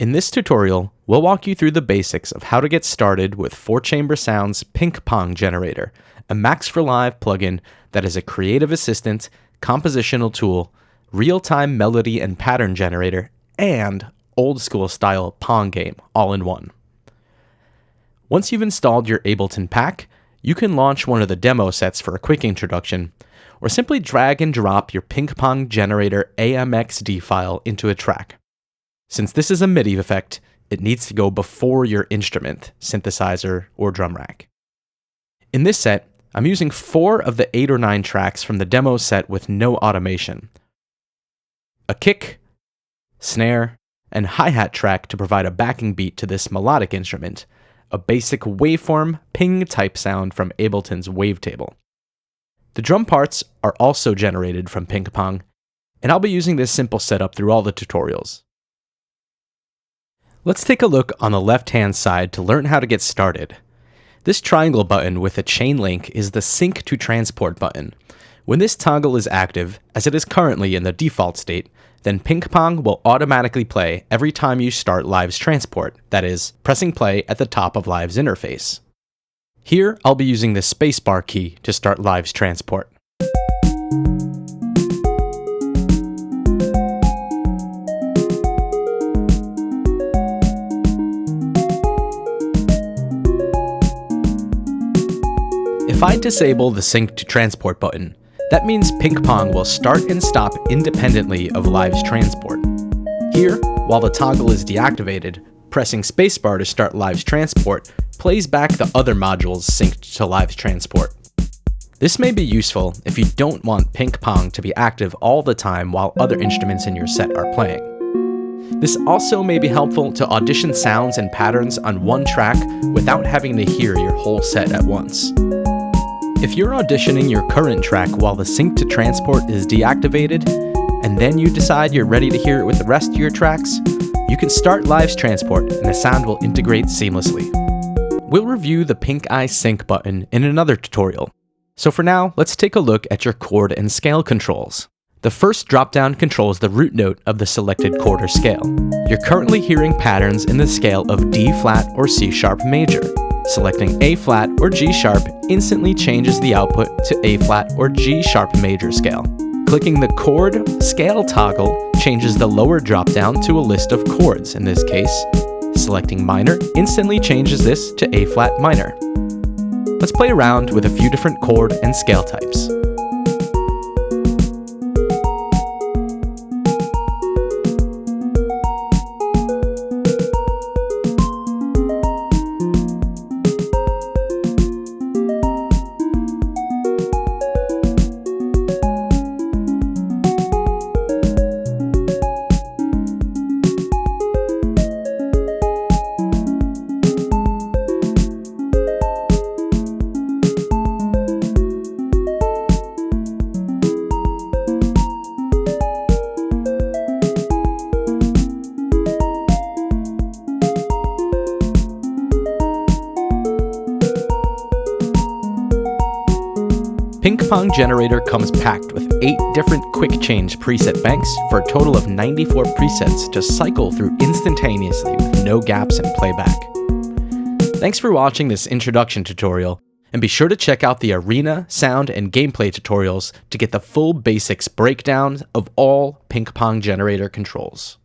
In this tutorial, we'll walk you through the basics of how to get started with 4-chamber sound's Pink Pong Generator, a Max for Live plugin that is a creative assistant, compositional tool, real-time melody and pattern generator, and old-school style Pong game all in one. Once you've installed your Ableton pack, you can launch one of the demo sets for a quick introduction, or simply drag and drop your Pink Pong Generator amxd file into a track. Since this is a MIDI effect, it needs to go before your instrument, synthesizer, or drum rack. In this set, I'm using 4 of the 8 or 9 tracks from the demo set with no automation. A kick, snare, and hi-hat track to provide a backing beat to this melodic instrument, a basic waveform ping type sound from Ableton's wavetable. The drum parts are also generated from Pink Pong, and I'll be using this simple setup through all the tutorials. Let's take a look on the left-hand side to learn how to get started. This triangle button with a chain link is the Sync to Transport button. When this toggle is active, as it is currently in the default state, then Pink Pong will automatically play every time you start Live's transport, that is, pressing play at the top of Live's interface. Here, I'll be using the spacebar key to start Live's transport. If I disable the Sync to Transport button, that means Pink Pong will start and stop independently of Live's transport. Here, while the toggle is deactivated, pressing spacebar to start Live's transport plays back the other modules synced to Live's transport. This may be useful if you don't want Pink Pong to be active all the time while other instruments in your set are playing. This also may be helpful to audition sounds and patterns on one track without having to hear your whole set at once. If you're auditioning your current track while the Sync to Transport is deactivated, and then you decide you're ready to hear it with the rest of your tracks, you can start Live's transport and the sound will integrate seamlessly. We'll review the PinkAI Sync button in another tutorial. So for now, let's take a look at your chord and scale controls. The first drop-down controls the root note of the selected chord or scale. You're currently hearing patterns in the scale of D flat or C sharp major. Selecting A flat or G sharp instantly changes the output to A flat or G sharp major scale. Clicking the chord scale toggle changes the lower drop-down to a list of chords in this case. Selecting minor instantly changes this to A flat minor. Let's play around with a few different chord and scale types. Pink Pong Generator comes packed with 8 different quick change preset banks for a total of 94 presets to cycle through instantaneously with no gaps in playback. Thanks for watching this introduction tutorial, and be sure to check out the arena, sound, and gameplay tutorials to get the full basics breakdown of all Pink Pong Generator controls.